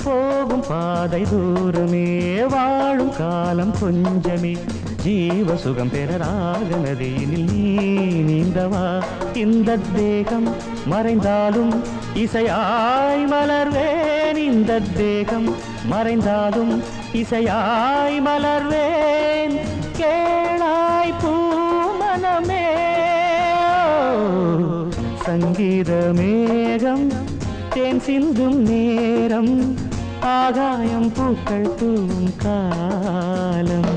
போகும் பாதை தூரமே வாழும் காலம் கொஞ்சமே ஜீவ சுகம் பெற ராக நதியினில் நீ நீந்தவா இந்த தேகம் மறைந்தாலும் இசையாய் மலர்வேன் இந்த தேகம் மறைந்தாலும் இசையாய் மலர்வேன் கேளாய் பூமனமே சங்கீத மேகம் தேன் சிந்தும் நேரம் ஆகாயம் பூக்கள் தூவும் காலம்